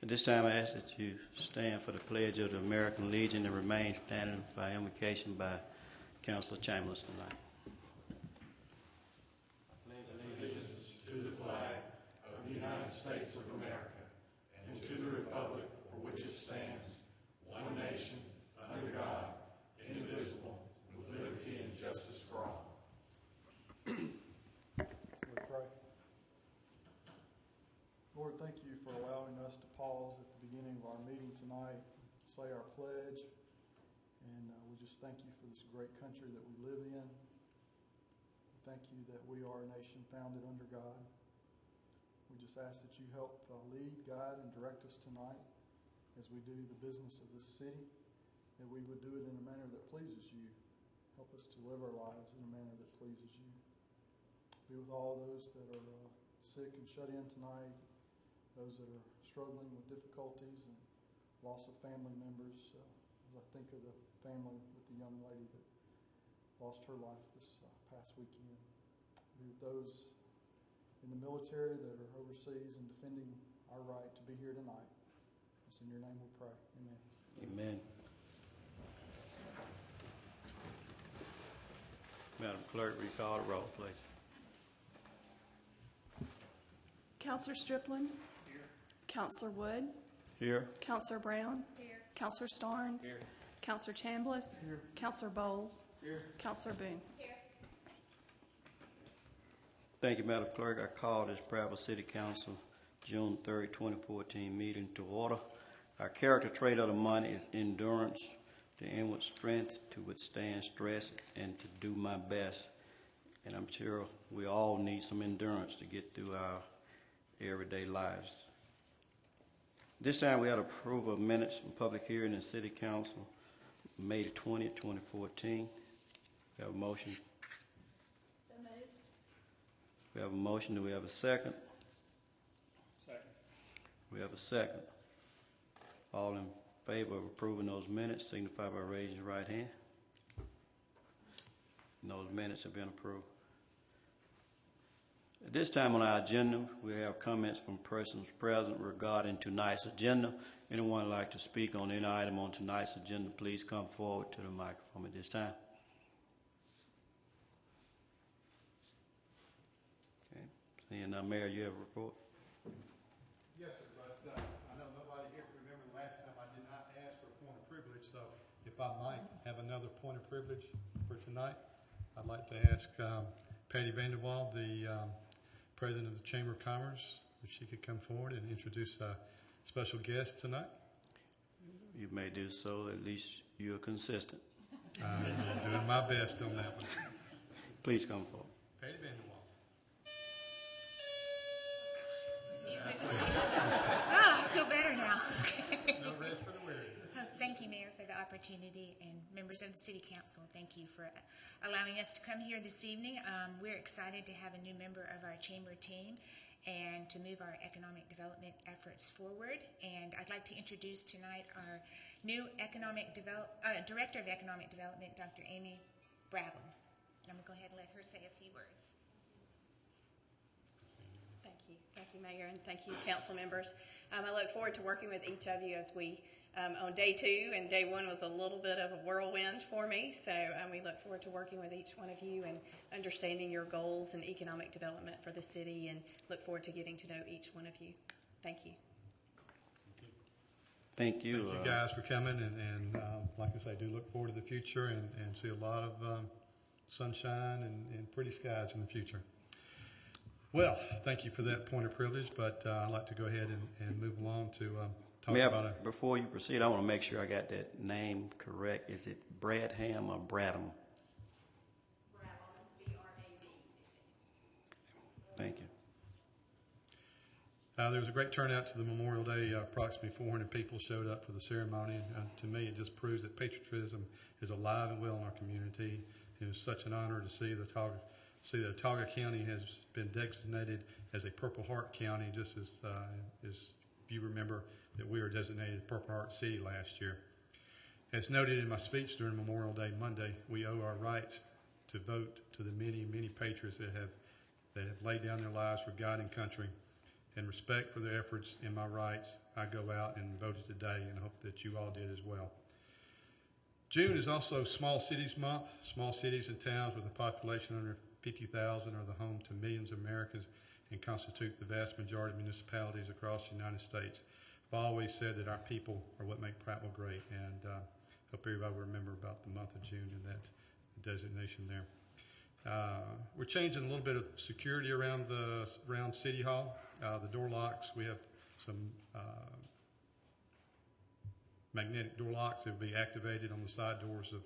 At this time, I ask that you stand for the Pledge of the American Legion and remain standing for invocation by Councilor Chambers tonight. Pledge allegiance to the flag of the United States of America and to the republic for which it stands, one nation, under God, indivisible, with liberty and justice for all. We pray. Lord, thank you for allowing us to pause at the beginning of our meeting tonight, say our pledge, and we just thank you for this great country that we live in. Thank you that we are a nation founded under God. We just ask that you help lead, guide, and direct us tonight as we do the business of this city, that we would do it in a manner that pleases you. Help us to live our lives in a manner that pleases you. Be with all those that are sick and shut in tonight, those that are struggling with difficulties and loss of family members. As I think of the family with the young lady that lost her life this past weekend. Be with those in the military that are overseas and defending our right to be here tonight. It's in your name we pray. Amen. Amen. Madam Clerk, will you call the roll, please? Counselor Strickland? Here. Counselor Wood? Here. Counselor Brown? Here. Counselor Starnes? Here. Counselor Chambliss? Here. Counselor Bowles? Here. Counselor Boone? Here. Thank you, Madam Clerk. I call this Brabham City Council June 3rd, 2014 meeting to order. Our character trait of the month is endurance, the inward strength to withstand stress and to do my best. And I'm sure we all need some endurance to get through our everyday lives. This time we had approval of minutes from public hearing in City Council, May 20th, 2014. We have a motion. So moved. We have a motion. Do we have a second? Second. We have a second. All in favor of approving those minutes signify by raising your right hand. And those minutes have been approved. At this time on our agenda, we have comments from persons present regarding tonight's agenda. Anyone like to speak on any item on tonight's agenda, please come forward to the microphone at this time. Okay. Seeing now, Mayor, you have a report? Yes, sir, but I know nobody here can remember the last time I did not ask for a point of privilege, so if I might have another point of privilege for tonight, I'd like to ask Patty Vanderwall, the President of the Chamber of Commerce, if she could come forward and introduce a special guest tonight. You may do so. At least you're consistent. I'm doing my best on that one. Please come forward. Patty Vanderwall. I feel better now. No rest for the weary. Thank you, Mayor, for the opportunity, and members of the City Council, thank you for allowing us to come here this evening. We're excited to have a new member of our Chamber team and to move our economic development efforts forward. And I'd like to introduce tonight our new Director of Economic Development, Dr. Amy Brabham. And I'm going to go ahead and let her say a few words. Thank you, Mayor, and thank you, council members. I look forward to working with each of you as we on day 2, and day 1 was a little bit of a whirlwind for me, so we look forward to working with each one of you and understanding your goals and economic development for the city, and look forward to getting to know each one of you. Thank you. Thank you. Thank you guys for coming, and like I say, do look forward to the future and see a lot of sunshine and pretty skies in the future. Well, thank you for that point of privilege, but I'd like to go ahead and move along to talk about it. Before you proceed, I want to make sure I got that name correct. Is it Brabham or Brabham? Brabham, B-R-A-B. Thank you. There was a great turnout to the Memorial Day. Approximately 400 people showed up for the ceremony. To me, it just proves that patriotism is alive and well in our community. It was such an honor to see that Autauga County has been designated as a Purple Heart County, just as you remember that we were designated Purple Heart City last year. As noted in my speech during Memorial Day Monday, we owe our right to vote to the many, many patriots that have laid down their lives for God and country. and respect for their efforts and my rights, I go out and voted today, and I hope that you all did as well. June is also Small Cities Month. Small cities and towns with a population under 50,000 are the home to millions of Americans and constitute the vast majority of municipalities across the United States. I've always said that our people are what make Prattville great, and hope everybody will remember about the month of June and that designation there. We're changing a little bit of security around City Hall. The door locks, we have some magnetic door locks that will be activated on the side doors of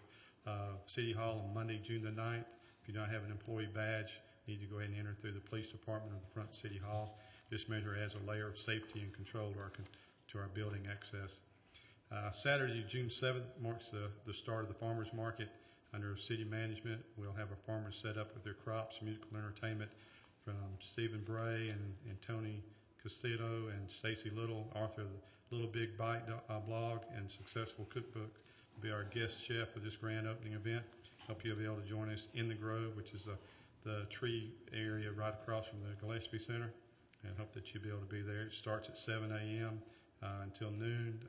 City Hall on Monday, June the 9th. If you don't have an employee badge, you need to go ahead and enter through the police department or the front City Hall. This measure adds a layer of safety and control to our building access. Saturday, June 7th marks the start of the farmers market. Under city management, we'll have our farmers set up with their crops, musical entertainment from Stephen Bray and Tony Castillo and Stacy Little, author of the Little Big Bite blog and Successful Cookbook, will be our guest chef for this grand opening event. Hope you'll be able to join us in the Grove, which is the tree area right across from the Gillespie Center, and hope that you'll be able to be there. It starts at 7 a.m. Until noon.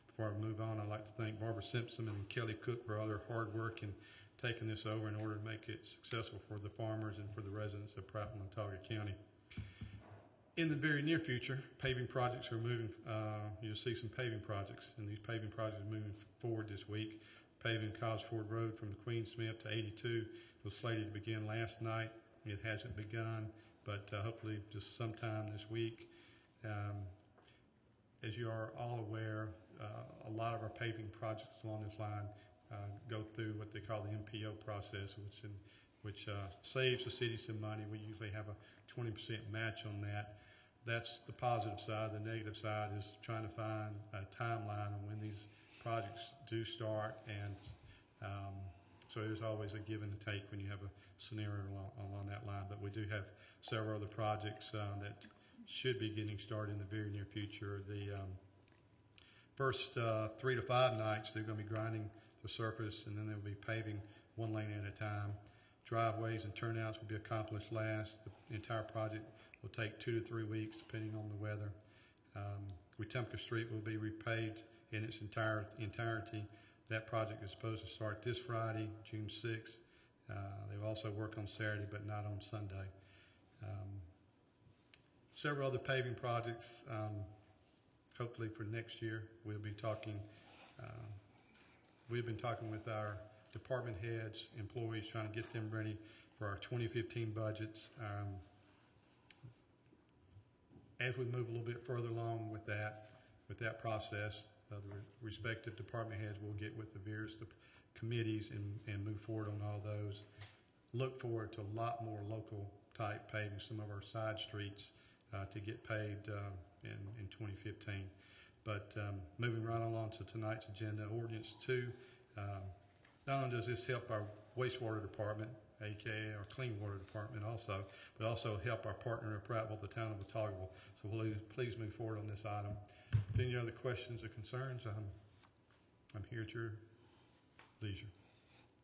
Before I move on, I'd like to thank Barbara Simpson and Kelly Cook for all their hard work in taking this over in order to make it successful for the farmers and for the residents of Prattville and Talladega County. In the very near future, paving projects are moving. You'll see some paving projects, and these paving projects are moving forward this week. Paving Cobbs Ford Road from the Queen Smith to 82 was slated to begin last night. It hasn't begun, but hopefully just sometime this week. As you are all aware, a lot of our paving projects along this line go through what they call the MPO process, which saves the city some money. We usually have a 20% match on that. That's the positive side. The negative side is trying to find a timeline on when these projects do start, and so there's always a give and a take when you have a scenario along that line. But we do have several other projects that should be getting started in the very near future. The first 3 to 5 nights, they're going to be grinding the surface, and then they'll be paving one lane at a time. Driveways and turnouts will be accomplished last. The entire project will take 2 to 3 weeks, depending on the weather. Wetumpka Street will be repaved in its entirety. That project is supposed to start this Friday, June 6th. They will also work on Saturday, but not on Sunday. Several other paving projects, hopefully for next year. We've been talking with our department heads, employees, trying to get them ready for our 2015 budgets. As we move a little bit further along with that process, the respective department heads will get with the various committees and move forward on all those. Look forward to a lot more local type paving, some of our side streets to get paved in 2015. But moving right along to tonight's agenda, Ordinance 2. Not only does this help our wastewater department, aka our clean water department also, but also help our partner in Prattville, the town of Otagoville. So please move forward on this item. If any other questions or concerns, I'm here at your leisure.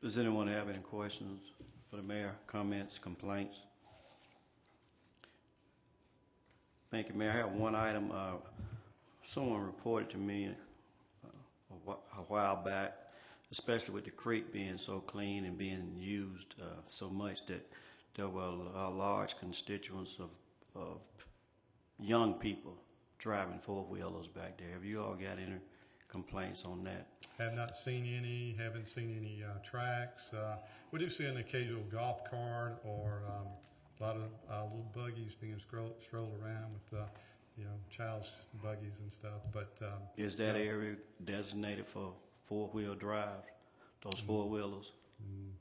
Does anyone have any questions for the mayor? Comments, complaints? Thank you, Mayor. I have one item. Someone reported to me a while back, especially with the creek being so clean and being used so much, that there were large constituents of young people driving four-wheelers back there. Have you all got any complaints on that? Have not seen any, haven't seen any tracks. We do see an occasional golf cart or a lot of little buggies being strolled around with child's buggies and stuff. But is that area designated for four-wheel drive, those four-wheelers?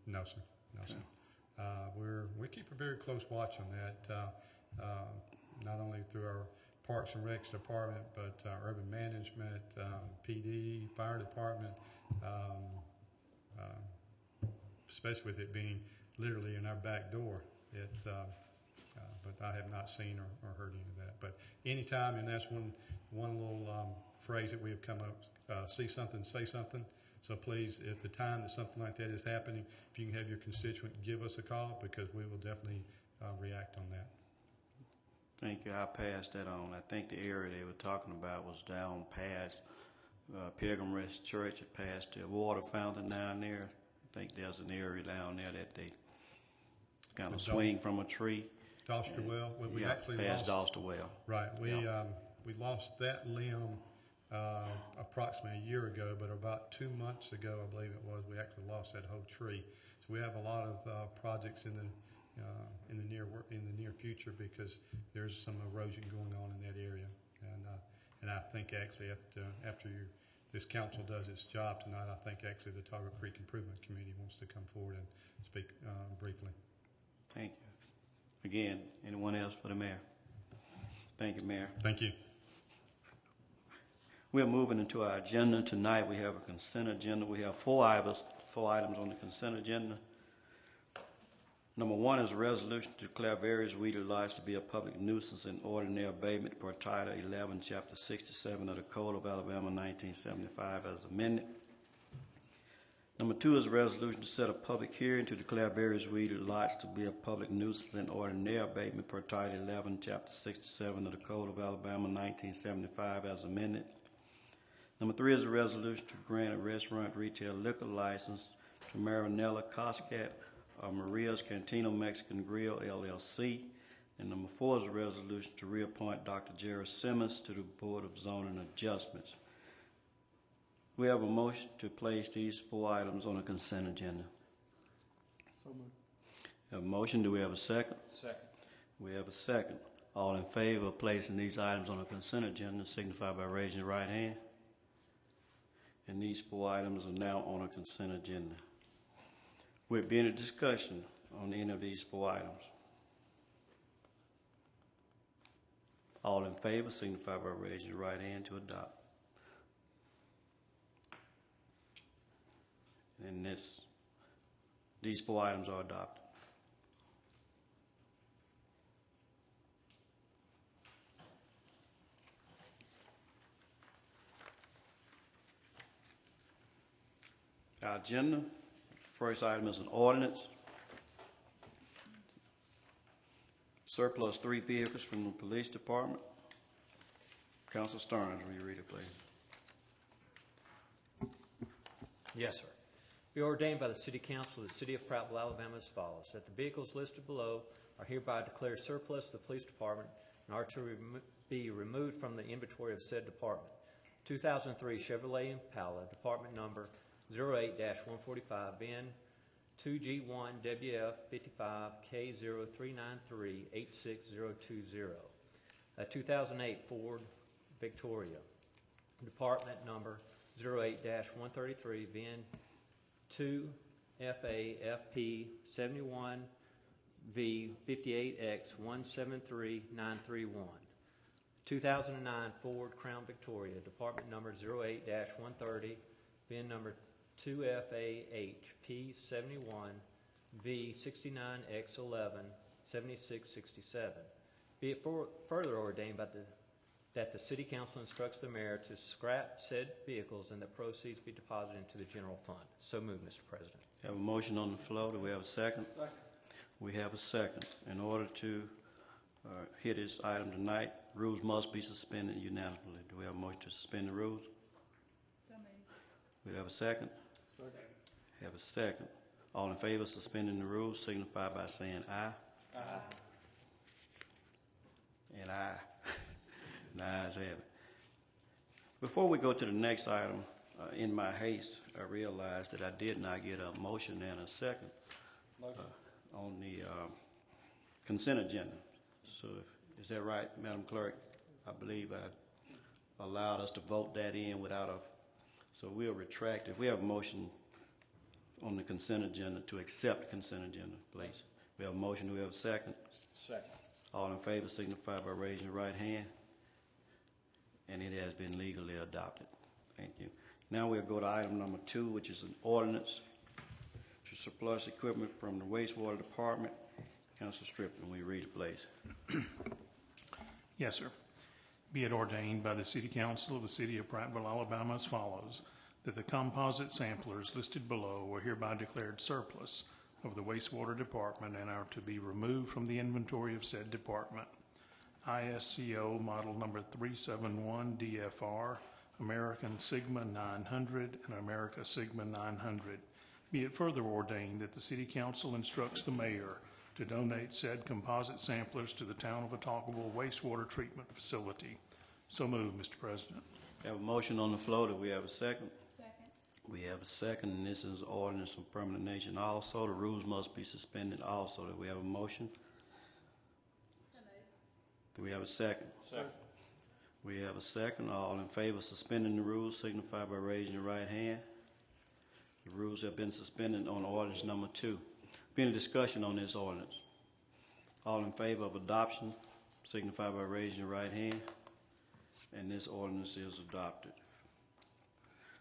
No, sir. No, okay. Sir. We keep a very close watch on that, not only through our Parks and Recs department, but urban management, PD, fire department, especially with it being literally in our back door. But I have not seen or heard any of that. But anytime, and that's one little phrase that we have come up, see something, say something. So please, at the time that something like that is happening, if you can have your constituent give us a call, because we will definitely react on that. Thank you. I passed that on. I think the area they were talking about was down past Pilgrim Rest Church, past the water fountain down there. I think there's an area down there that they kind of swing from a tree. Doster Well, we Yeah, actually past lost. Doster Well. Right, we lost that limb approximately a year ago, but about 2 months ago, I believe it was, we actually lost that whole tree. So we have a lot of projects in the near future because there's some erosion going on in that area, and I think actually after this council does its job tonight, I think actually the Toggle Creek Improvement Committee wants to come forward and speak briefly. Thank you. Again, anyone else for the mayor? Thank you, Mayor. Thank you. We're moving into our agenda tonight. We have a consent agenda. We have four items on the consent agenda. Number one is a resolution to declare various weed lots to be a public nuisance in ordinary abatement per Title 11, Chapter 67 of the Code of Alabama, 1975, as amended. Number two is a resolution to set a public hearing to declare various weed lots to be a public nuisance in ordinary abatement per Title 11, Chapter 67 of the Code of Alabama, 1975, as amended. Number three is a resolution to grant a restaurant retail liquor license to Marinella Coscat Maria's Cantina Mexican Grill, LLC. And number four is a resolution to reappoint Dr. Jerry Simmons to the Board of Zoning Adjustments. We have a motion to place these four items on the consent agenda. So moved. Have a motion. Do we have a second? Second. We have a second. All in favor of placing these items on the consent agenda signify by raising your right hand. And these four items are now on a consent agenda. We'll be in a discussion on any of these four items. All in favor signify by raising your right hand to adopt. And these four items are adopted. Our agenda. First item is an ordinance. Surplus 3 vehicles from the police department. Council Stearns, will you read it, please? Yes, sir. Be ordained by the City Council of the City of Prattville, Alabama as follows, that the vehicles listed below are hereby declared surplus to the police department and are to be removed from the inventory of said department. 2003 Chevrolet Impala, department number 08-145, VIN 2G1WF55K0393-86020. A 2008 Ford Victoria, department number 08-133, VIN 2FAFP71V58X173931. 2009 Ford Crown Victoria, department number 08-130, VIN number 2FAHP71V69X117667. Be it further ordained that the City Council instructs the mayor to scrap said vehicles and that proceeds be deposited into the general fund. So moved, Mr. President. Have a motion on the floor. Do we have a second? Second. We have a second. In order to hear this item tonight, rules must be suspended unanimously. Do we have a motion to suspend the rules? So moved. We have a second? Second. Have a second. All in favor of suspending the rules signify by saying aye. Aye. And aye. The ayes have it. Before we go to the next item, in my haste, I realized that I did not get a motion and a second on the consent agenda. So is that right, Madam Clerk? I believe I allowed us to vote that in without a, so we'll retract. If we have a motion on the consent agenda to accept the consent agenda, please. We have a motion. Do we have a second? Second. All in favor signify by raising your right hand. And it has been legally adopted. Thank you. Now we'll go to item number 2, which is an ordinance to surplus equipment from the wastewater department. Councilor Strickland, will you read it, please? Yes, sir. Be it ordained by the City Council of the City of Prattville, Alabama as follows, that the composite samplers listed below are hereby declared surplus of the wastewater department and are to be removed from the inventory of said department. ISCO Model Number 371 DFR, American Sigma 900, and America Sigma 900. Be it further ordained that the City Council instructs the Mayor to donate said composite samplers to the Town of Otaukaville Wastewater Treatment Facility. So moved, Mr. President. We have a motion on the floor. Do we have a second? Second. We have a second, and this is ordinance of permanent nature. Also, the rules must be suspended also. Do we have a motion? So moved. Do we have a second? Second. We have a second. All in favor of suspending the rules signify by raising your right hand. The rules have been suspended on ordinance number 2. Be any discussion on this ordinance? All in favor of adoption signify by raising your right hand. And this ordinance is adopted.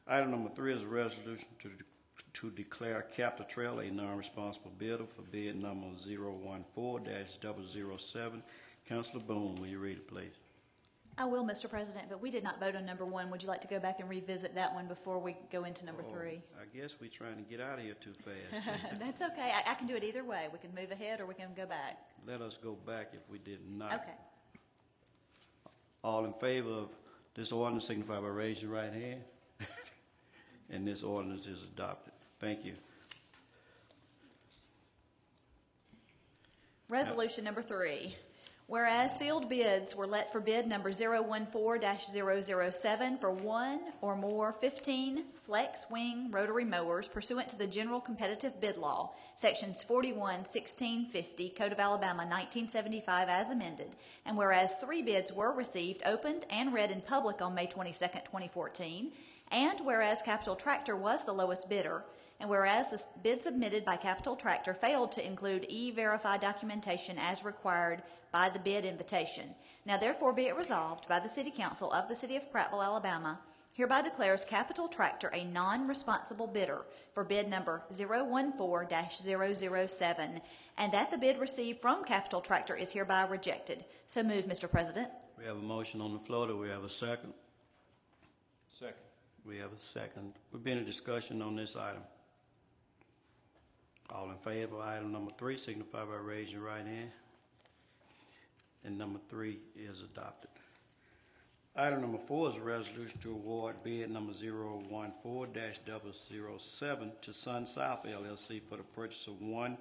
Item number 3 is a resolution to declare Capitol Trail a non-responsible bidder for bid number 014-007. Councilor Boone, will you read it, please? I will, Mr. President, but we did not vote on number 1. Would you like to go back and revisit that one before we go into number 3? I guess we're trying to get out of here too fast. That's okay. I can do it either way. We can move ahead or we can go back. Let us go back if we did not. Okay. All in favor of this ordinance signify by raising your right hand. And this ordinance is adopted. Thank you. Resolution number 3. Whereas sealed bids were let for bid number 014-007 for one or more 15 flex wing rotary mowers pursuant to the General Competitive Bid Law, Sections 41-1650, Code of Alabama, 1975 as amended, and whereas 3 bids were received, opened, and read in public on May 22, 2014, and whereas Capital Tractor was the lowest bidder, and whereas the bid submitted by Capital Tractor failed to include E-Verify documentation as required by the bid invitation. Now therefore be it resolved by the City Council of the City of Prattville, Alabama, hereby declares Capital Tractor a non-responsible bidder for bid number 014-007, and that the bid received from Capital Tractor is hereby rejected. So move, Mr. President. We have a motion on the floor. Do we have a second? Second. We have a second. We've been in discussion on this item. All in favor of item number 3 signify by raising your right hand. And number 3 is adopted. Item number 4 is a resolution to award bid number 014-007 to Sun South LLC for the purchase of one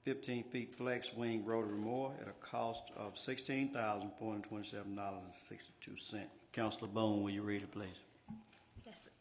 15-feet flex wing rotary mower at a cost of $16,427.62. Councilor Bone, will you read it, please?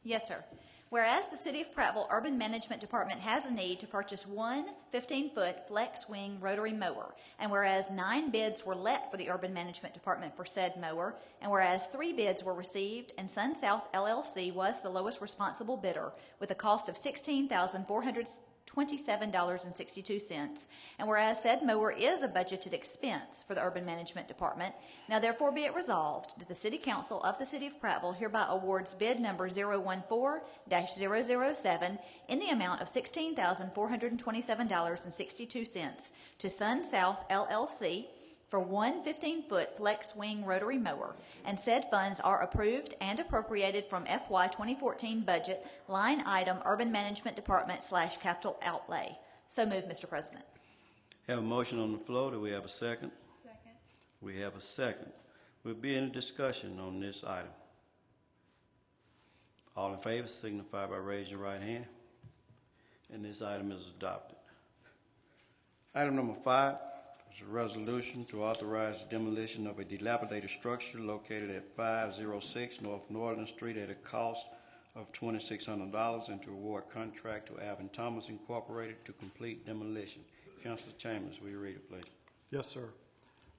Yes, sir. Whereas the City of Prattville Urban Management Department has a need to purchase one 15-foot flex wing rotary mower, and whereas 9 bids were let for the Urban Management Department for said mower, and whereas 3 bids were received, and Sun South LLC was the lowest responsible bidder with a cost of $16,427.62, and whereas said mower is a budgeted expense for the Urban Management Department, now therefore be it resolved that the City Council of the City of Prattville hereby awards bid number 014-007 in the amount of $16,427.62 to Sun South LLC for one 15-foot flex wing rotary mower, and said funds are approved and appropriated from FY 2014 budget line item Urban Management Department / capital outlay. So move, Mr. President. Have a motion on the floor. Do we have a second? Second. We have a second. We'll be in a discussion on this item. All in favor signify by raising your right hand. And this item is adopted. Item number 5 is a resolution to authorize the demolition of a dilapidated structure located at 506 North Northern Street at a cost of $2,600 and to award contract to Alvin Thomas Incorporated to complete demolition. Councilor Chambers, will you read it, please? Yes, sir.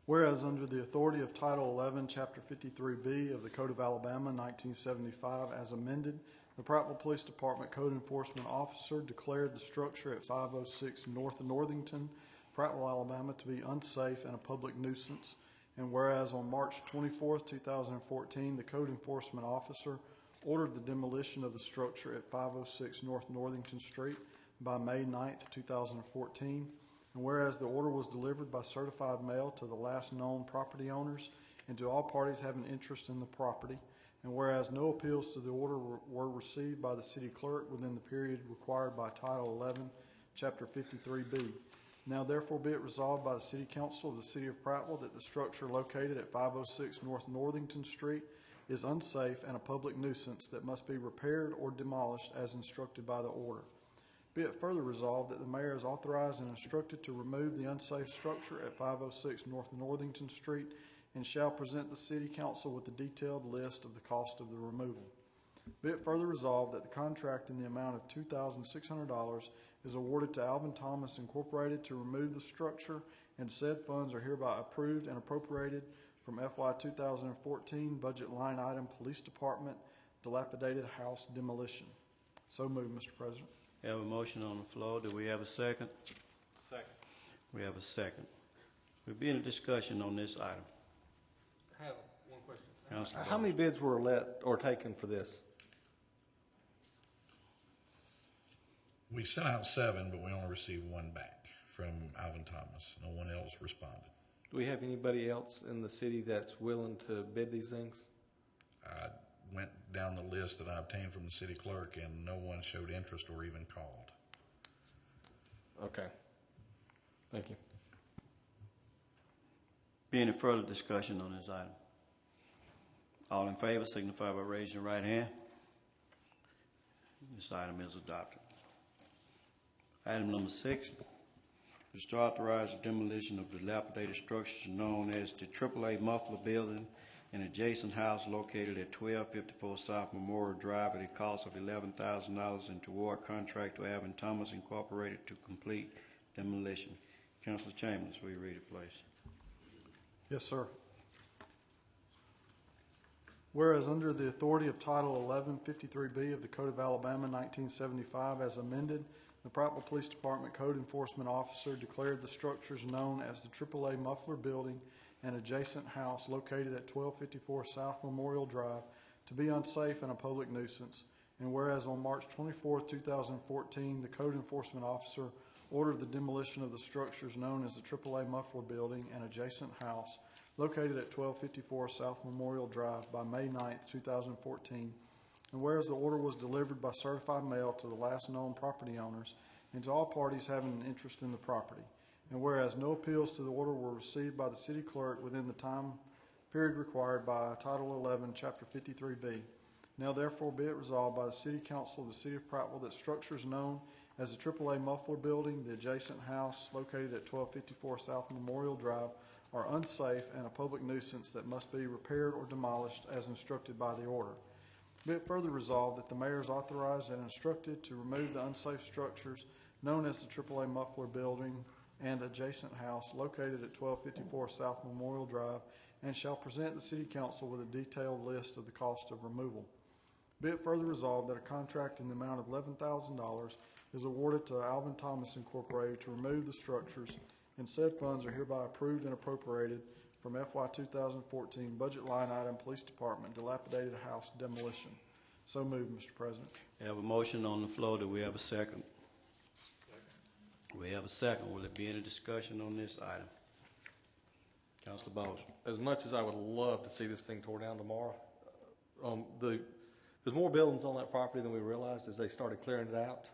Whereas under the authority of Title 11, Chapter 53B of the Code of Alabama, 1975, as amended, the Prattville Police Department Code Enforcement Officer declared the structure at 506 North Northington, Prattville, Alabama, to be unsafe and a public nuisance. And whereas on March 24, 2014, the Code Enforcement Officer ordered the demolition of the structure at 506 North Northington Street by May 9, 2014. And whereas the order was delivered by certified mail to the last known property owners and to all parties having interest in the property, and whereas no appeals to the order were received by the city clerk within the period required by Title 11, Chapter 53B, Now therefore be it resolved by the City Council of the City of Prattville that the structure located at 506 North Northington Street is unsafe and a public nuisance that must be repaired or demolished as instructed by the order. Be it further resolved that the mayor is authorized and instructed to remove the unsafe structure at 506 North Northington Street and shall present the City Council with a detailed list of the cost of the removal. Be it further resolved that the contract in the amount of $2,600 is awarded to Alvin Thomas Incorporated to remove the structure, and said funds are hereby approved and appropriated from FY 2014 budget line item Police Department dilapidated house demolition. So moved, Mr. President. We have a motion on the floor. Do we have a second? Second. We have a second. We'll be in a discussion on this item. I have one question. Councilor How many bids were let or taken for this? We sent out 7, but we only received 1 back from Alvin Thomas. No one else responded. Do we have anybody else in the city that's willing to bid these things? I went down the list that I obtained from the city clerk, and no one showed interest or even called. Okay. Thank you. Be any further discussion on this item? All in favor signify by raising your right hand. This item is adopted. Item number 6 is to authorize the demolition of dilapidated structures known as the AAA Muffler Building and adjacent house located at 1254 South Memorial Drive at a cost of $11,000 and to award contract to Alvin Thomas Incorporated to complete demolition. Councilor Chambers, will you read it, please? Yes, sir. Whereas under the authority of Title 11, 53B of the Code of Alabama, 1975, as amended, the Prattville Police Department Code Enforcement Officer declared the structures known as the AAA Muffler Building and adjacent house located at 1254 South Memorial Drive to be unsafe and a public nuisance. And whereas on March 24, 2014, the Code Enforcement Officer ordered the demolition of the structures known as the AAA Muffler Building and adjacent house located at 1254 South Memorial Drive by May 9, 2014. And whereas the order was delivered by certified mail to the last known property owners and to all parties having an interest in the property. And whereas no appeals to the order were received by the city clerk within the time period required by Title 11, Chapter 53B. Now therefore be it resolved by the City Council of the City of Prattville that structures known as the AAA Muffler Building, the adjacent house located at 1254 South Memorial Drive, are unsafe and a public nuisance that must be repaired or demolished as instructed by the order. Be it further resolved that the mayor is authorized and instructed to remove the unsafe structures known as the AAA Muffler Building and adjacent house located at 1254 South Memorial Drive and shall present the City Council with a detailed list of the cost of removal. Be it further resolved that a contract in the amount of $11,000 is awarded to Alvin Thomas Incorporated to remove the structures, and said funds are hereby approved and appropriated from FY 2014 budget line item Police Department dilapidated house demolition. So moved, Mr. President. We have a motion on the floor. Do we have a second? We have a second. Will there be any discussion on this item? Councilor Bowles. As much as I would love to see this thing tore down tomorrow, there's more buildings on that property than we realized as they started clearing it out.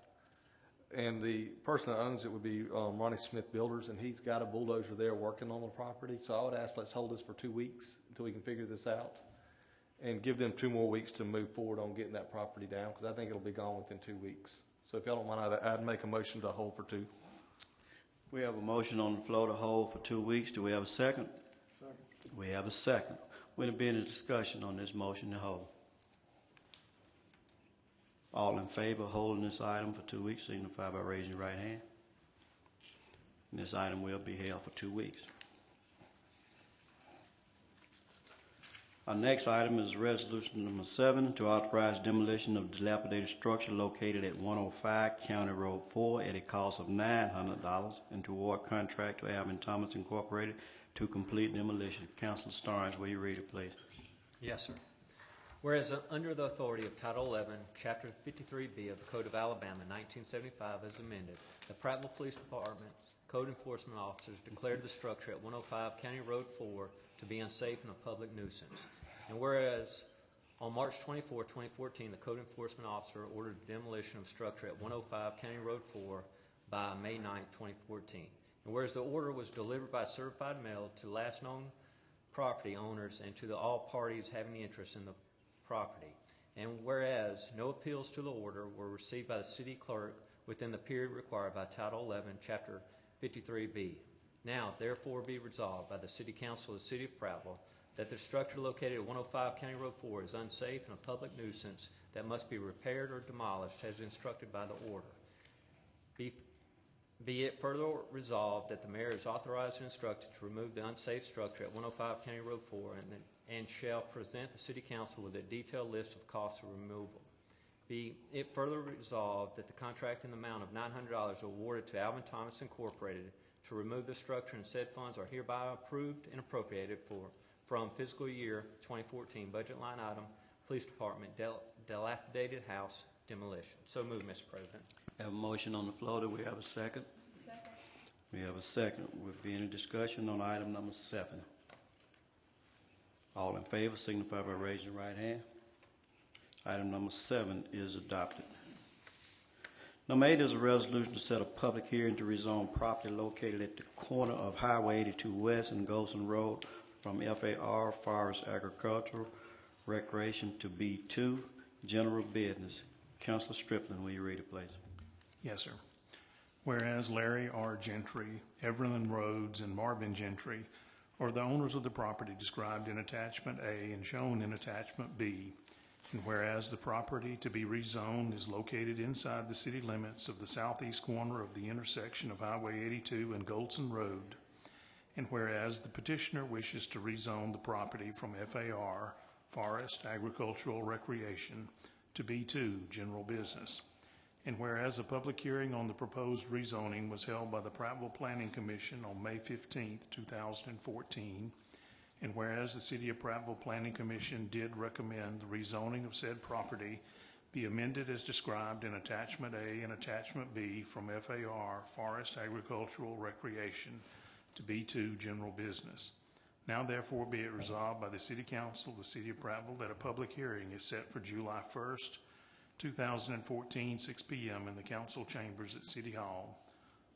And the person that owns it would be Ronnie Smith Builders, and he's got a bulldozer there working on the property. So I would ask, let's hold this for 2 weeks until we can figure this out and give them 2 more weeks to move forward on getting that property down, because I think it'll be gone within 2 weeks. So if y'all don't mind, I'd make a motion to hold for 2. We have a motion on the floor to hold for 2 weeks. Do we have a second? Second. We have a second. Will there be any discussion on this motion to hold? All in favor of holding this item for 2 weeks signify by raising your right hand. And this item will be held for 2 weeks. Our next item is resolution number 7 to authorize demolition of dilapidated structure located at 105 County Road 4 at a cost of $900 and to award contract to Alvin Thomas Incorporated to complete demolition. Councilor Starnes, will you read it, please? Yes, sir. Whereas under the authority of Title 11, Chapter 53B of the Code of Alabama, 1975, as amended, the Prattville Police Department's Code Enforcement Officers declared the structure at 105 County Road 4 to be unsafe and a public nuisance. And whereas on March 24, 2014, the Code Enforcement Officer ordered the demolition of structure at 105 County Road 4 by May 9, 2014. And whereas the order was delivered by certified mail to last known property owners and to all parties having interest in the property. And whereas no appeals to the order were received by the city clerk within the period required by Title 11, Chapter 53B. Now, therefore, be resolved by the City Council of the City of Prattville that the structure located at 105 County Road 4 is unsafe and a public nuisance that must be repaired or demolished as instructed by the order. Be it further resolved that the mayor is authorized and instructed to remove the unsafe structure at 105 County Road 4 and shall present the City Council with a detailed list of costs of removal. Be it further resolved that the contract in the amount of $900 awarded to Alvin Thomas Incorporated to remove the structure and said funds are hereby approved and appropriated from fiscal year 2014 budget line item, Police Department, dilapidated house demolition. So moved, Mr. President. Have a motion on the floor. Do we have a second? Second. We have a second. Will be any discussion on item number 7? All in favor signify by raising your right hand. Item number 7 is adopted. Number 8 is a resolution to set a public hearing to rezone property located at the corner of Highway 82 West and Golson Road from FAR, Forest Agricultural Recreation, to B2, General Business. Councilor Strickland, will you read it, please? Yes, sir. Whereas Larry R. Gentry, Everlyn Rhodes, and Marvin Gentry are the owners of the property described in Attachment A and shown in Attachment B, and whereas the property to be rezoned is located inside the city limits of the southeast corner of the intersection of Highway 82 and Golson Road, and whereas the petitioner wishes to rezone the property from FAR, Forest Agricultural Recreation, to B2, General Business, and whereas a public hearing on the proposed rezoning was held by the Prattville Planning Commission on May 15, 2014, and whereas the City of Prattville Planning Commission did recommend the rezoning of said property be amended as described in Attachment A and Attachment B from FAR, Forest Agricultural Recreation, to B2, General Business. Now therefore be it resolved by the City Council of the City of Prattville that a public hearing is set for July 1st, 2014, 6 p.m. in the council chambers at City Hall.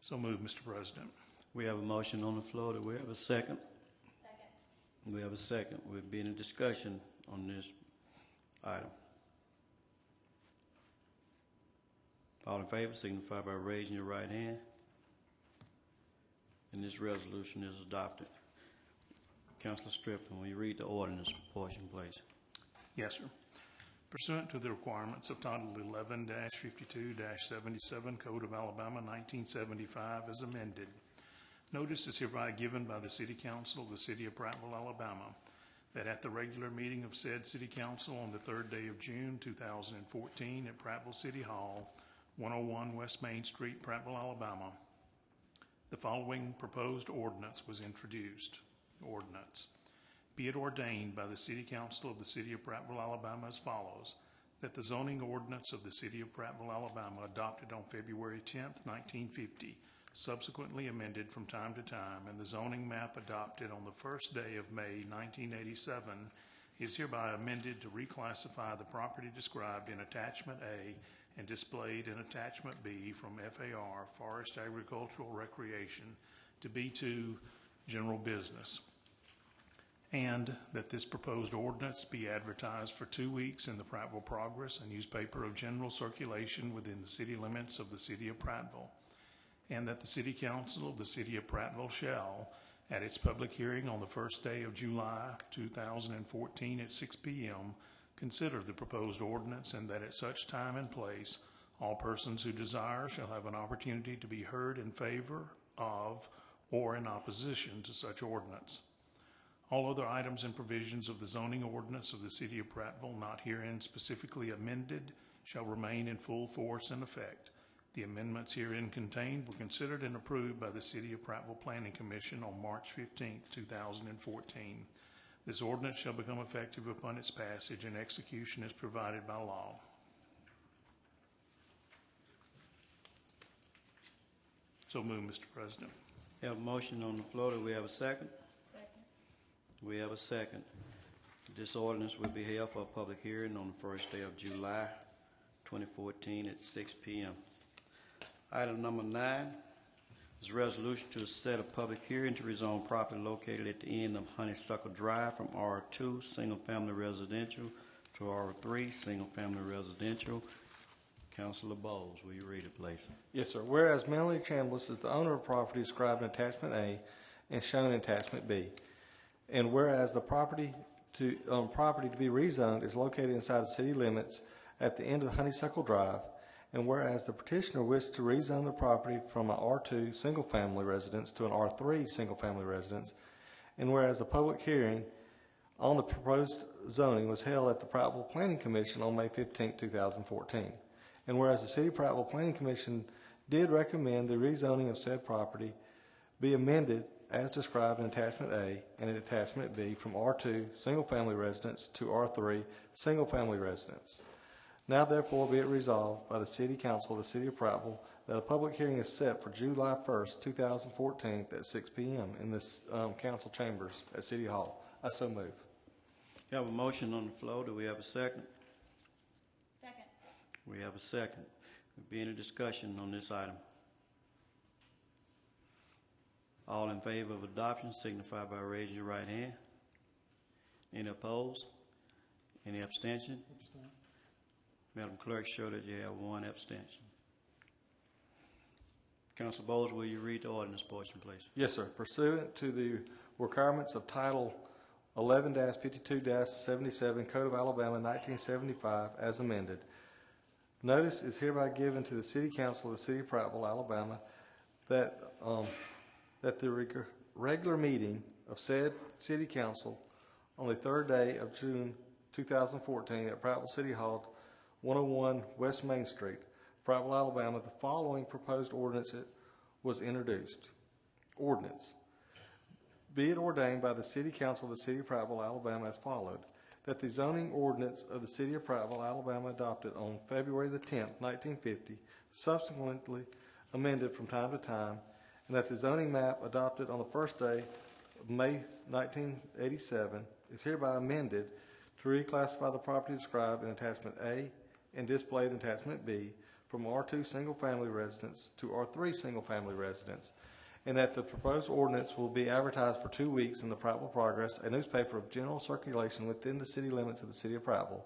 So move, Mr. President. We have a motion on the floor. Do we have a second? Second. We have a second. Will be any discussion on this item? All in favor signify by raising your right hand. And this resolution is adopted. Councilor Strickland, will you read the ordinance portion, please? Yes, sir. Pursuant to the requirements of Title 11-52-77 Code of Alabama 1975 as amended, notice is hereby given by the City Council of the City of Prattville, Alabama, that at the regular meeting of said City Council on the 3rd day of June 2014 at Prattville City Hall, 101 West Main Street, Prattville, Alabama, the following proposed ordinance was introduced. Ordinance. Be it ordained by the City Council of the City of Prattville, Alabama as follows, that the zoning ordinance of the City of Prattville, Alabama, adopted on February 10th, 1950, subsequently amended from time to time, and the zoning map adopted on the first day of May 1987 is hereby amended to reclassify the property described in Attachment A and displayed in Attachment B from FAR, Forest Agricultural Recreation, to B2, General Business, and that this proposed ordinance be advertised for 2 weeks in the Prattville Progress, a newspaper of general circulation within the city limits of the City of Prattville, and that the City Council of the City of Prattville shall, at its public hearing on the first day of July 2014 at 6 p.m., consider the proposed ordinance, and that at such time and place all persons who desire shall have an opportunity to be heard in favor of or in opposition to such ordinance. All other items and provisions of the zoning ordinance of the City of Prattville not herein specifically amended shall remain in full force and effect. The amendments herein contained were considered and approved by the City of Prattville Planning Commission on March 15, 2014. This ordinance shall become effective upon its passage, and execution is provided by law. So move, Mr. President. We have a motion on the floor. Do we have a second? Second. We have a second. This ordinance will be held for a public hearing on the first day of July 2014 at 6 p.m. Item number 9, This resolution to set a public hearing to rezone property located at the end of Honeysuckle Drive from R2 Single Family Residential to R3 Single Family Residential. Councilor Bowles, will you read it, please? Yes, sir. Whereas Melanie Chambliss is the owner of property described in Attachment A and shown in Attachment B, and whereas the property to be rezoned is located inside the city limits at the end of Honeysuckle Drive, and whereas the petitioner wished to rezone the property from an R2 single-family residence to an R3 single-family residence, and whereas the public hearing on the proposed zoning was held at the Prattville Planning Commission on May 15, 2014, and whereas the City of Prattville Planning Commission did recommend the rezoning of said property be amended as described in Attachment A and in Attachment B from R2 single-family residence to R3 single-family residence. Now therefore be it resolved by the City Council of the City of Prattville that a public hearing is set for July 1st, 2014 at 6 p.m. in this council chambers at City Hall. I so move. We have a motion on the floor. Do we have a second? Second. We have a second. Will be any discussion on this item? All in favor of adoption signify by raising your right hand. Any opposed? Any abstention? Madam Clerk, show that you have one abstention. Councilor Bowles, will you read the ordinance portion, please? Yes, sir. Pursuant to the requirements of Title 11-52-77 Code of Alabama 1975 as amended, notice is hereby given to the City Council of the City of Prattville, Alabama, that the regular meeting of said City Council on the third day of June 2014 at Prattville City Hall, 101 West Main Street, Prattville, Alabama, the following proposed ordinance was introduced. Ordinance. Be it ordained by the City Council of the City of Prattville, Alabama as followed, that the zoning ordinance of the City of Prattville, Alabama adopted on February the 10th, 1950, subsequently amended from time to time, and that the zoning map adopted on the first day of May 1987 is hereby amended to reclassify the property described in Attachment A and displayed in Attachment B from R2 single-family residence to R3 single-family residence, and that the proposed ordinance will be advertised for 2 weeks in the Prattville Progress, a newspaper of general circulation within the city limits of the City of Prattville,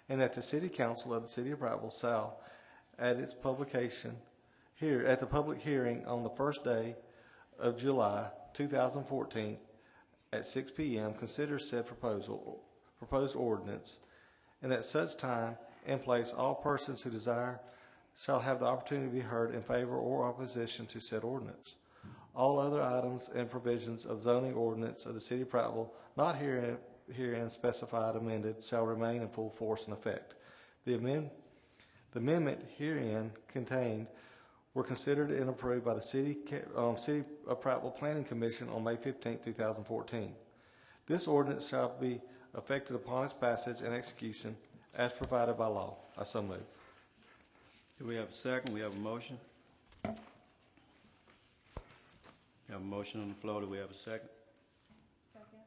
and that the City Council of the City of Prattville shall, at its publication here at the public hearing on the first day of July 2014 at 6 p.m. consider said proposed ordinance, and at such time and place all persons who desire shall have the opportunity to be heard in favor or opposition to said ordinance. All other items and provisions of zoning ordinance of the City of Prattville not herein specified amended shall remain in full force and effect. The amendment herein contained were considered and approved by the City of Prattville Planning Commission on May 15, 2014. This ordinance shall be effected upon its passage and execution as provided by law. I so move. Do we have a second? We have a motion. We have a motion on the floor. Do we have a second? Second.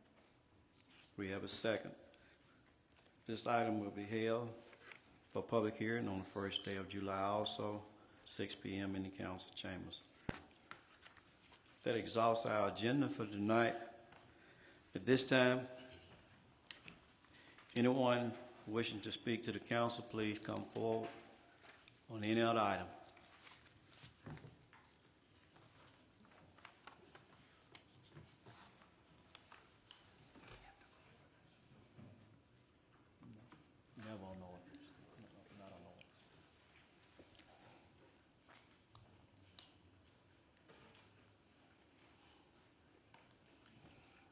We have a second. This item will be held for public hearing on the first day of July, also 6 p.m. in the council chambers. That exhausts our agenda for tonight. At this time, anyone wishing to speak to the council, please come forward on any other item.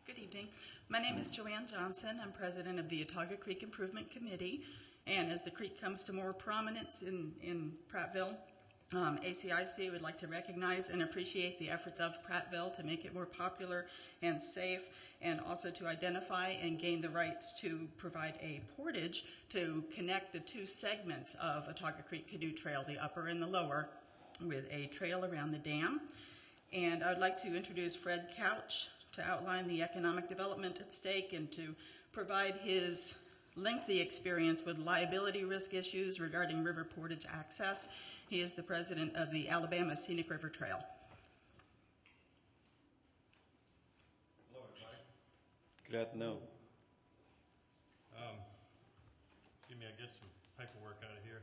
Good evening. My name is Joanne Johnson. I'm president of the Autauga Creek Improvement Committee. And as the creek comes to more prominence in Prattville, ACIC would like to recognize and appreciate the efforts of Prattville to make it more popular and safe, and also to identify and gain the rights to provide a portage to connect the two segments of Autauga Creek Canoe Trail, the upper and the lower, with a trail around the dam. And I would like to introduce Fred Couch to outline the economic development at stake and to provide his lengthy experience with liability risk issues regarding river portage access. He is the president of the Alabama Scenic River Trail. Good afternoon. Excuse me, I get some paperwork out of here.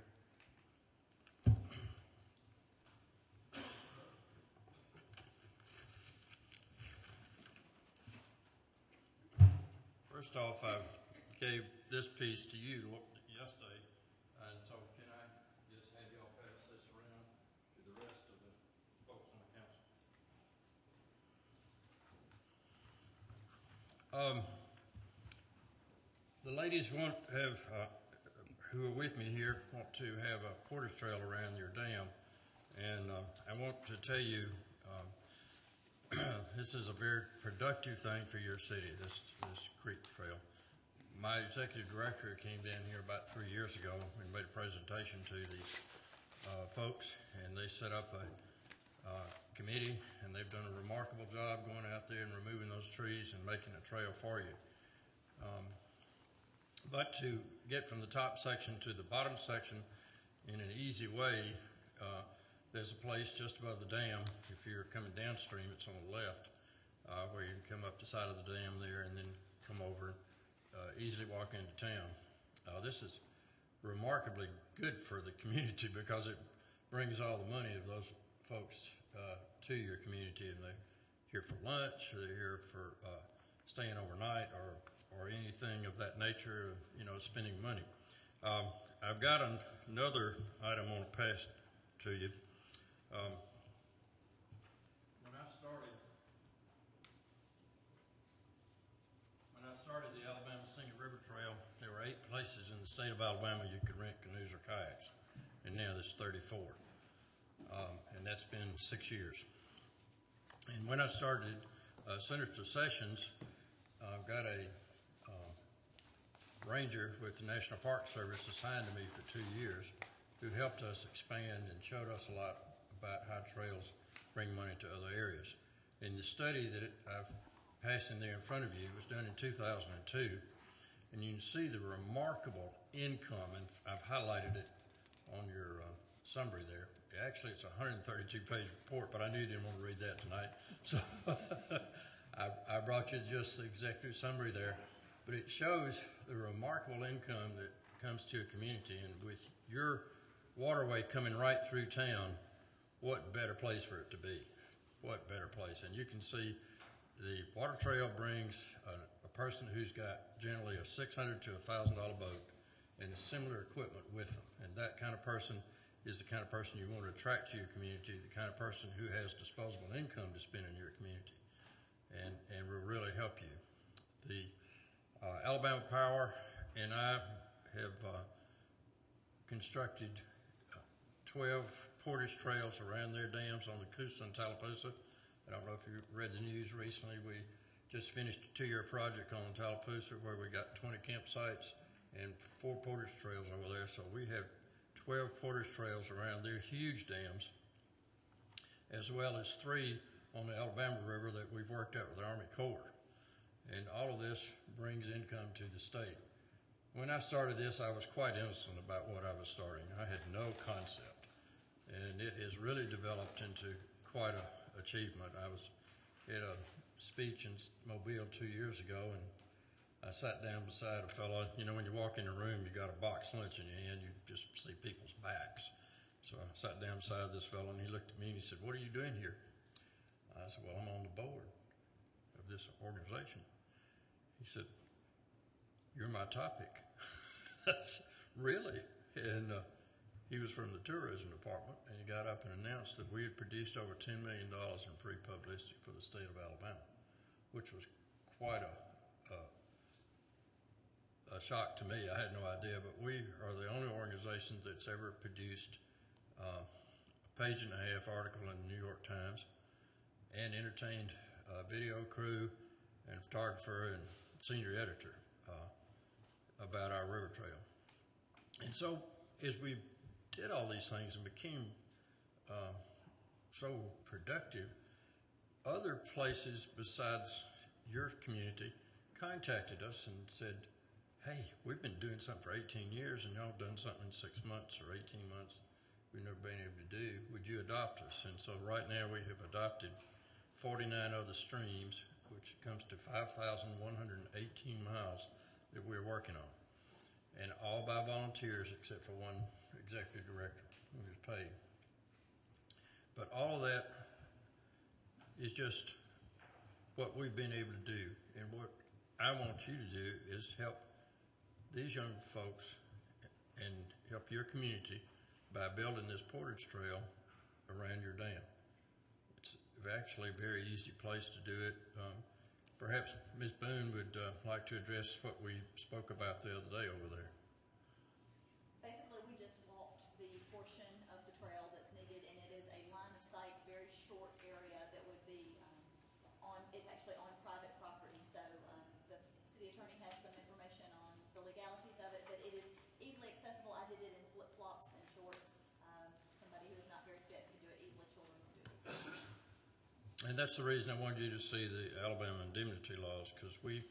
First off, I gave this piece to you yesterday, and so can I just have y'all pass this around to the rest of the folks on the council? The ladies who are with me here want to have a portage trail around your dam, and I want to tell you this is a very productive thing for your city, this creek trail. My executive director came down here about 3 years ago and made a presentation to these folks, and they set up a committee, and they've done a remarkable job going out there and removing those trees and making a trail for you. But to get from the top section to the bottom section in an easy way, there's a place just above the dam. If you're coming downstream, it's on the left, where you can come up the side of the dam there and then come over, easily walk into town. This is remarkably good for the community because it brings all the money of those folks to your community, and they're here for lunch, or they're here for staying overnight, or anything of that nature, spending money. I've got another item I want to pass to you. When I started the Alabama Scenic River Trail, there were 8 places in the state of Alabama you could rent canoes or kayaks, and now there's 34, and that's been 6 years. And when I started, Senator Sessions got a ranger with the National Park Service assigned to me for 2 years, who helped us expand and showed us a lot about how trails bring money to other areas. And the study that I've passed in there in front of you was done in 2002, and you can see the remarkable income, and I've highlighted it on your summary there. Actually, it's a 132-page report, but I knew you didn't want to read that tonight, so I brought you just the executive summary there. But it shows the remarkable income that comes to a community, and with your waterway coming right through town, what better place for it to be? What better place? And you can see the water trail brings a person who's got generally a $600 to $1,000 boat and similar equipment with them. And that kind of person is the kind of person you want to attract to your community, the kind of person who has disposable income to spend in your community, and will really help you. The Alabama Power and I have constructed 12 portage trails around their dams on the Coosa and Tallapoosa. I don't know if you read the news recently. We just finished a 2-year project on Tallapoosa where we got 20 campsites and 4 portage trails over there. So we have 12 portage trails around their huge dams, as well as 3 on the Alabama River that we've worked out with the Army Corps. And all of this brings income to the state. When I started this, I was quite innocent about what I was starting. I had no concept, and it has really developed into quite an achievement. I was at a speech in Mobile 2 years ago, and I sat down beside a fellow. When you walk in a room, you got a box lunch in your hand, you just see people's backs. So I sat down beside this fellow, and he looked at me and he said, "What are you doing here?" I said, "Well, I'm on the board of this organization." He said, "You're my topic." That's really. And he was from the tourism department, and he got up and announced that we had produced over $10 million in free publicity for the state of Alabama, which was quite a shock to me. I had no idea, but we are the only organization that's ever produced a 1.5-page article in the New York Times and entertained a video crew and photographer and senior editor about our river trail. And so as we did all these things and became so productive, other places besides your community contacted us and said, "Hey, we've been doing something for 18 years and y'all have done something in 6 months or 18 months we've never been able to do. Would you adopt us?" And so right now we have adopted 49 other streams which comes to 5,118 miles that we're working on. And all by volunteers except for one executive director who is paid. But all of that is just what we've been able to do. And what I want you to do is help these young folks and help your community by building this portage trail around your dam. It's actually a very easy place to do it. Perhaps Ms. Boone would like to address what we spoke about the other day over there. Basically, we just walked the portion of the trail that's needed, and it is a line of sight, very short area that would be it's actually on private property. So the city attorney has some information on the legalities of it, but it is easily accessible. I did it in flip-flops and shorts. Somebody who is not very fit could do it easily. Children can do it easily. And that's the reason I wanted you to see the Alabama indemnity laws, because we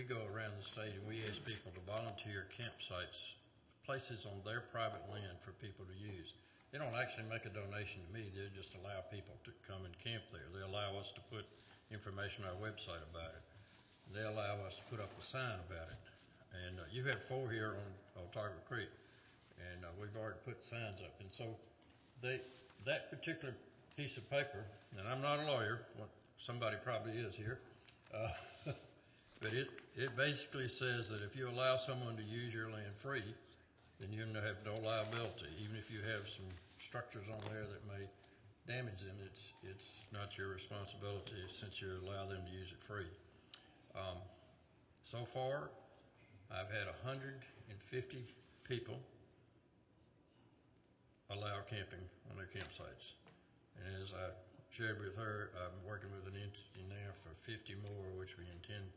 go around the state and we ask people to volunteer campsites, places on their private land for people to use. They don't actually make a donation to me. They just allow people to come and camp there. They allow us to put information on our website about it. They allow us to put up a sign about it. And you had 4 here on Target Creek, and we've already put signs up. And so that particular piece of paper, and I'm not a lawyer, well, somebody probably is here, but it basically says that if you allow someone to use your land free, then you have no liability. Even if you have some structures on there that may damage them, it's not your responsibility since you allow them to use it free. So far, I've had 150 people allow camping on their campsites. And as I shared with her, I'm working with an entity now for 50 more, which we intend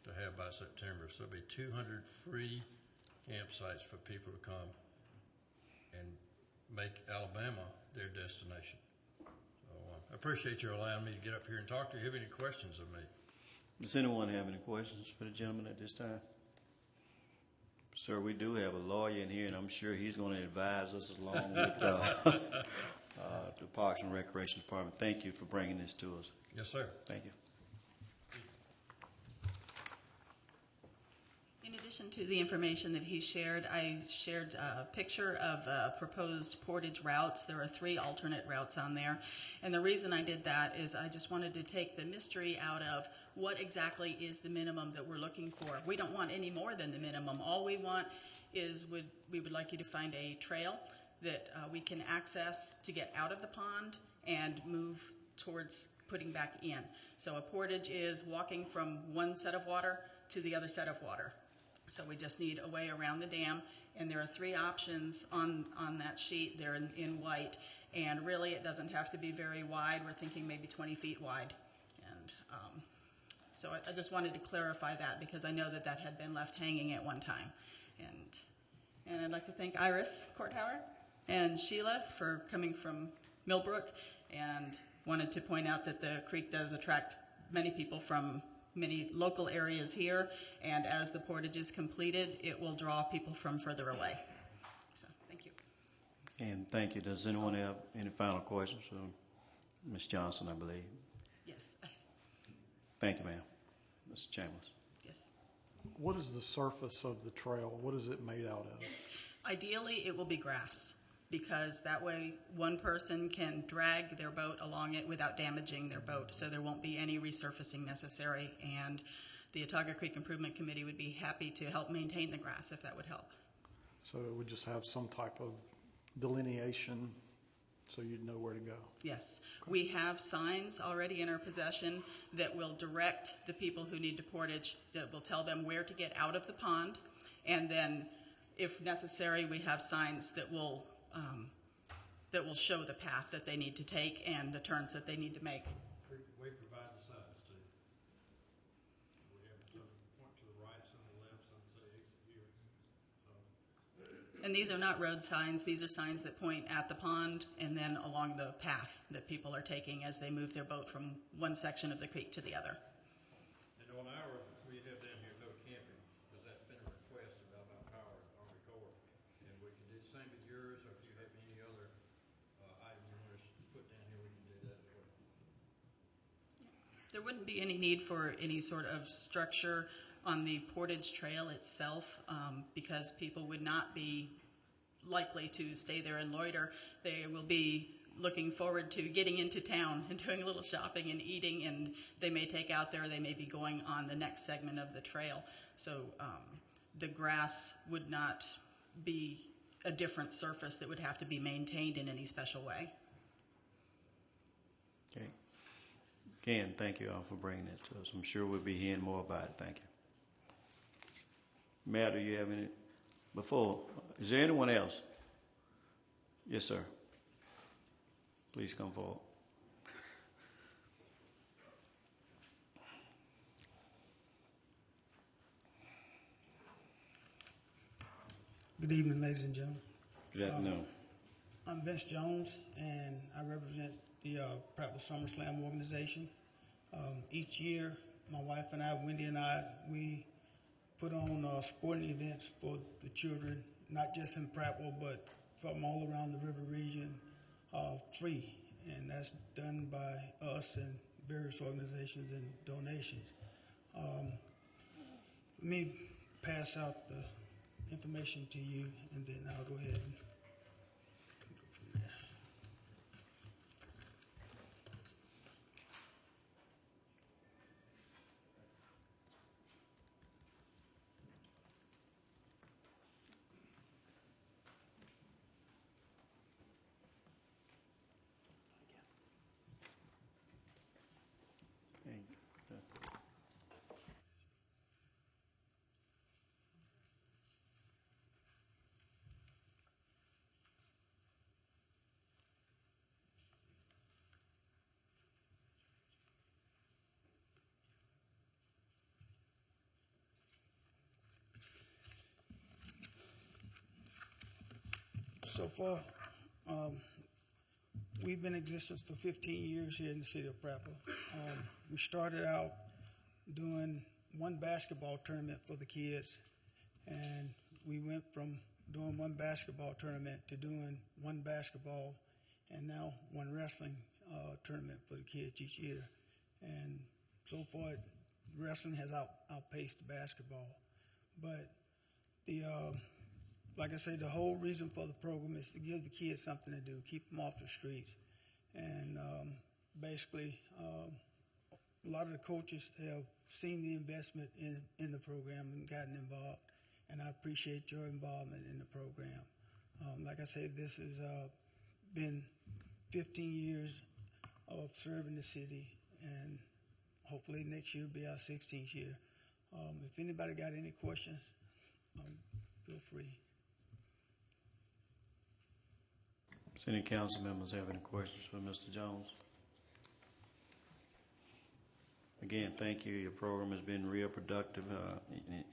to have by September. So there'll be 200 free campsites for people to come and make Alabama their destination. So I appreciate you allowing me to get up here and talk to you. Have any questions of me? Does anyone have any questions for the gentleman at this time? Sir, we do have a lawyer in here, and I'm sure he's going to advise us along with the Parks and Recreation Department. Thank you for bringing this to us. Yes, sir. Thank you. In addition to the information that he shared, I shared a picture of proposed portage routes. There are 3 alternate routes on there. And the reason I did that is I just wanted to take the mystery out of what exactly is the minimum that we're looking for. We don't want any more than the minimum. All we want is we would like you to find a trail that we can access to get out of the pond and move towards putting back in. So a portage is walking from one set of water to the other set of water. So we just need a way around the dam, and there are 3 options on that sheet. They're in white, and really it doesn't have to be very wide. We're thinking maybe 20 feet wide. And so I just wanted to clarify that because I know that had been left hanging at one time. And I'd like to thank Iris Courthauer and Sheila for coming from Millbrook, and wanted to point out that the creek does attract many people from many local areas here, and as the portage is completed, it will draw people from further away. So, thank you. And thank you. Does anyone have any final questions for Ms. Johnson, I believe? Yes. Thank you, ma'am. Mr. Chambers. Yes. What is the surface of the trail? What is it made out of? Ideally, it will be grass, because that way one person can drag their boat along it without damaging their boat, so there won't be any resurfacing necessary, and the Autauga Creek Improvement Committee would be happy to help maintain the grass if that would help. So it would just have some type of delineation so you'd know where to go? Yes. We have signs already in our possession that will direct the people who need to portage, that will tell them where to get out of the pond, and then if necessary, we have signs that will show the path that they need to take and the turns that they need to make. We provide the signs too. We have some point to the right, some to the left, some say exit here. So. And these are not road signs. These are signs that point at the pond and then along the path that people are taking as they move their boat from one section of the creek to the other. And on ours, we have down here no camping, because that's been a request about my power Army Corps. And we can do the same with yours, or if you have any other item you want us to put down here, we can do that as well. There wouldn't be any need for any sort of structure on the Portage Trail itself because people would not be likely to stay there and loiter. They will be looking forward to getting into town and doing a little shopping and eating, and they may take out there, they may be going on the next segment of the trail. So the grass would not be a different surface that would have to be maintained in any special way. Okay. Again, thank you all for bringing this to us. I'm sure we'll be hearing more about it. Thank you. Mayor, do you have any? Is there anyone else? Yes, sir. Please come forward. Good evening, ladies and gentlemen. Good afternoon. I'm Vince Jones, and I represent the Prattville SummerSlam organization. Each year, my wife and I, Wendy and I, we put on sporting events for the children, not just in Prattville, but from all around the river region, free. And that's done by us and various organizations and donations. Let me pass out the information to you, and then I'll go ahead and go from there. So far, we've been in existence for 15 years here in the city of Prattville. We started out doing one basketball tournament for the kids, and we went from doing one basketball tournament to doing one basketball and now one wrestling tournament for the kids each year. And so far, wrestling has outpaced the basketball. But like I say, the whole reason for the program is to give the kids something to do, keep them off the streets. And basically, a lot of the coaches have seen the investment in the program and gotten involved. And I appreciate your involvement in the program. Like I said, this has been 15 years of serving the city, and hopefully next year will be our 16th year. If anybody got any questions, feel free. Does any council members have any questions for Mr. Jones? Again, thank you. Your program has been real productive,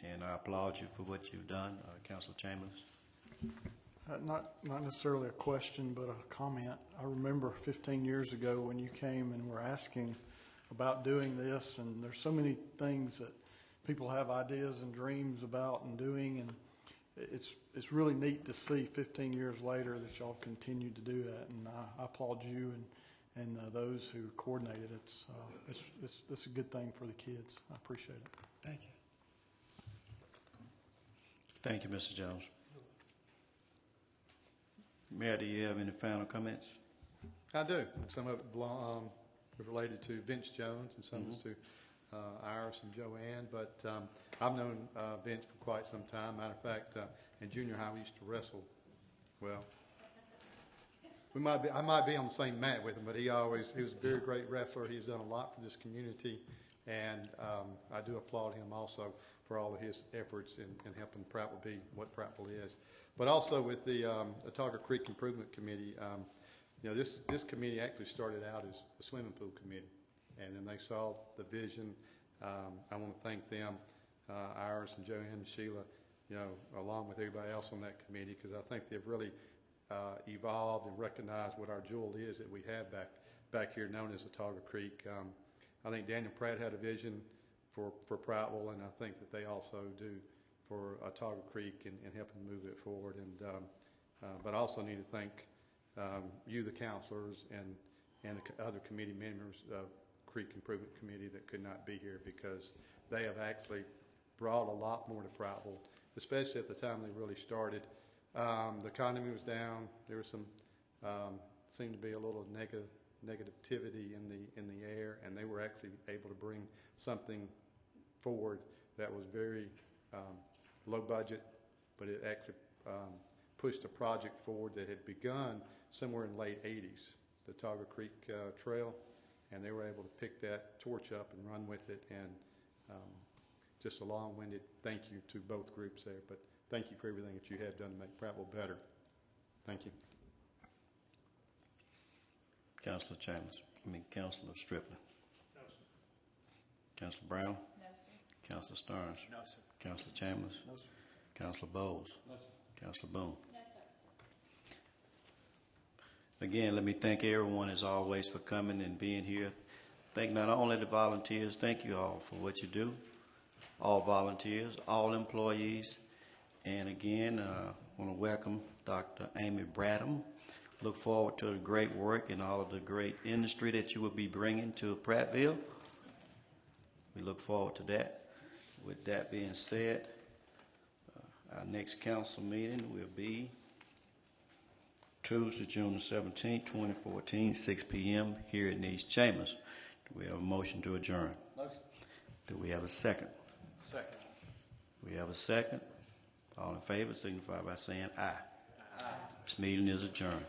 and I applaud you for what you've done. Councilor Chambers? Not necessarily a question, but a comment. I remember 15 years ago when you came and were asking about doing this, and there's so many things that people have ideas and dreams about and doing, and it's really neat to see 15 years later that y'all continue to do that, and I applaud you and those who coordinated it. It's a good thing for the kids. I appreciate it. Thank you. Thank you, Mr. Jones. Mayor, do you have any final comments? I do. Some of it was related to Vince Jones, and some is to Iris and Joanne. But I've known Vince for quite some time. Matter of fact, in junior high, we used to wrestle. Well, I might be on the same mat with him, but he was a very great wrestler. He's done a lot for this community, and I do applaud him also for all of his efforts in helping Prattville be what Prattville is. But also with the Autauga Creek Improvement Committee, this committee actually started out as a swimming pool committee, and then they saw the vision. I want to thank them, Iris and Joanne and Sheila, along with everybody else on that committee, because I think they've really evolved and recognized what our jewel is that we have back here known as Autauga Creek. I think Daniel Pratt had a vision for Prattville, and I think that they also do for Autauga Creek and helping move it forward. But I also need to thank you, the counselors, and the other committee members, Creek Improvement Committee that could not be here because they have actually brought a lot more to Prattville, especially at the time they really started. The economy was down. There was some seemed to be a little negativity in the air, and they were actually able to bring something forward that was very low budget, but it actually pushed a project forward that had begun somewhere in late 80s, the Togga Creek Trail, and they were able to pick that torch up and run with it. And just a long-winded thank you to both groups there, but thank you for everything that you have done to make Prattville better. Thank you. Councilor Councilor Striplin. No, sir. Councilor Brown. No, sir. Councilor Stearns. No, sir. Councilor Chambers. No, sir. Councilor Bowles. No, sir. Councilor Boone. No, sir. Again, let me thank everyone as always for coming and being here. Thank not only the volunteers, thank you all for what you do. All volunteers, all employees. And again, I want to welcome Dr. Amy Brabham. Look forward to the great work and all of the great industry that you will be bringing to Prattville. We look forward to that. With that being said, our next council meeting will be Tuesday, June the 17th, 2014, 6 p.m. here in these chambers. Do we have a motion to adjourn? Motion. Do we have a second? Second. We have a second. All in favor signify by saying aye. Aye. This meeting is adjourned.